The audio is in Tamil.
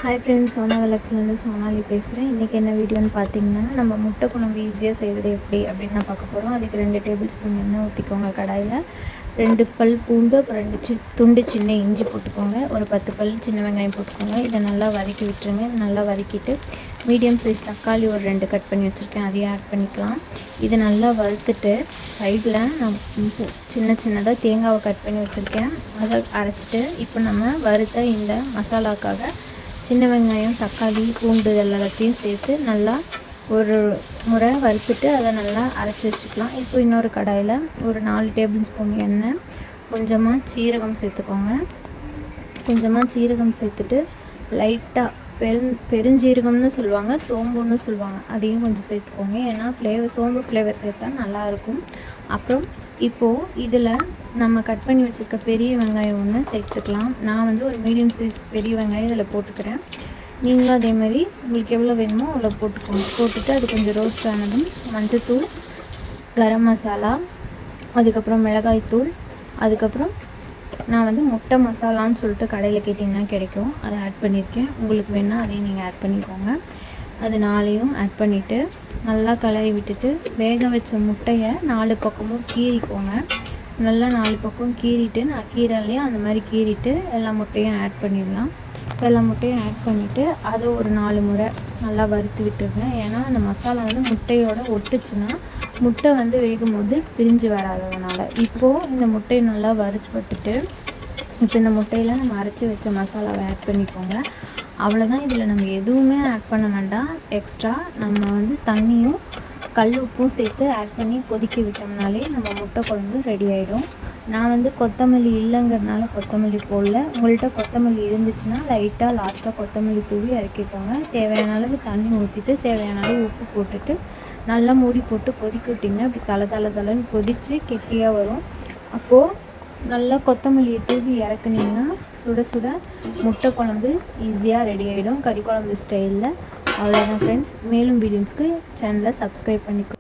ஹாய் ஃப்ரெண்ட்ஸ், சோனா விளக்குலேருந்து சோனாலி பேசுகிறேன். இன்றைக்கி என்ன வீடியோன்னு பார்த்தீங்கன்னா, நம்ம முட்டை குழம்பு ஈஸியாக செய்கிறது எப்படி அப்படின்னு நான் பார்க்க போகிறோம். அதுக்கு 2 டேபிள் ஸ்பூன் எண்ணெய் ஊற்றிக்கோங்க. கடாயில் 2 பல் பூண்டு, அப்புறம் 2 துண்டு சின்ன இஞ்சி போட்டுக்கோங்க. ஒரு 10 பல் சின்ன வெங்காயம் போட்டுக்கோங்க. இதை நல்லா வதக்கி விட்டுருங்க. நல்லா வதக்கிட்டு மீடியம் சைஸ் தக்காளி ஒரு 2 கட் பண்ணி வச்சுருக்கேன், அதையும் ஆட் பண்ணிக்கலாம். இதை நல்லா வறுத்துட்டு சைடில் நான் சின்னதாக தேங்காவை கட் பண்ணி வச்சுருக்கேன், அதை அரைச்சிட்டு இப்போ நம்ம வறுத்த இந்த மசாலாக்காக சின்ன வெங்காயம், தக்காளி, பூண்டு எல்லாத்தையும் சேர்த்து நல்லா ஒரு முறை வறுத்துட்டு அதை நல்லா அரைச்சி வச்சுக்கலாம். இப்போ இன்னொரு கடாயில் ஒரு 4 டேபிள் ஸ்பூன் எண்ணெய், கொஞ்சமாக சீரகம் சேர்த்துக்கோங்க. கொஞ்சமாக சீரகம் சேர்த்துட்டு லைட்டாக பெருஞ்சீரகம்னு சொல்லுவாங்க, சோம்புன்னு சொல்லுவாங்க, அதையும் கொஞ்சம் சேர்த்துக்கோங்க. ஏன்னா சோம்பு ஃப்ளேவர் சேர்த்தா நல்லாயிருக்கும். அப்புறம் இப்போது இதில் நம்ம கட் பண்ணி வச்சுருக்க பெரிய வெங்காயம் ஒன்று சேர்த்துக்கலாம். நான் ஒரு மீடியம் சைஸ் பெரிய வெங்காயம் இதில் போட்டுக்கிறேன். நீங்களும் அதேமாதிரி உங்களுக்கு எவ்வளோ வேணுமோ அவ்வளோ போட்டுக்கோங்க. போட்டுட்டு அது கொஞ்சம் ரோஸ்ட் ஆனதும் மஞ்சள்தூள், கரம் மசாலா, அதுக்கப்புறம் மிளகாய்த்தூள், அதுக்கப்புறம் நான் முட்டை மசாலான்னு சொல்லிட்டு கடையில் கேட்டிங்கன்னா கிடைக்கும், அதை ஆட் பண்ணியிருக்கேன். உங்களுக்கு வேணால் அதையும் நீங்கள் ஆட் பண்ணிக்கோங்க. அது 4ஐயும் ஆட் பண்ணிவிட்டு நல்லா கலரி விட்டுட்டு வேக வச்ச முட்டையை 4 பக்கமும் கீறிக்கோங்க. நல்லா 4 பக்கம் கீறிட்டு, நான் கீரையிலையே அந்த மாதிரி கீறிட்டு எல்லா முட்டையும் ஆட் பண்ணிடலாம். எல்லா முட்டையும் ஆட் பண்ணிவிட்டு அதை ஒரு 4 முறை நல்லா வறுத்து விட்டுருங்க. ஏன்னா அந்த மசாலா முட்டையோடு ஒட்டுச்சுன்னா முட்டை வேகும் போது பிரிஞ்சு வராததுனால. இப்போது இந்த முட்டையை நல்லா வறுத்துட்டு இப்போ இந்த முட்டையில் நம்ம அரைச்சி வச்ச மசாலாவை ஆட் பண்ணிக்கோங்க. அவ்வளோதான். இதில் நம்ம எதுவுமே ஆட் பண்ண வேண்டாம். எக்ஸ்ட்ரா நம்ம தண்ணியும் கல் உப்பும் சேர்த்து ஆட் பண்ணி கொதிக்க விட்டோம்னாலே நம்ம முட்டை குழம்பு ரெடி ஆகிடும். நான் கொத்தமல்லி இல்லைங்கிறதுனால கொத்தமல்லி போடல. உங்கள்கிட்ட கொத்தமல்லி இருந்துச்சுன்னா லைட்டாக லாஸ்ட்டாக கொத்தமல்லி தூவி இறக்கிக்கோங்க. தேவையான அளவு தண்ணி ஊற்றிட்டு தேவையான அளவு உப்பு போட்டுட்டு நல்லா மூடி போட்டு கொதிக்க விட்டிங்கன்னா அப்படி தலைன்னு கொதித்து கெட்டியாக வரும். அப்போது நல்லா கொத்தமல்லியை தூவி இறக்குனிங்கன்னா சுட சுட முட்டை குழம்பு ஈஸியாக ரெடி ஆகிடும், கறி குழம்பு ஸ்டைலில். அவ்வளோதான் ஃப்ரெண்ட்ஸ். மேலும் வீடியோஸ்க்கு சேனலை சப்ஸ்கிரைப் பண்ணிக்கோ.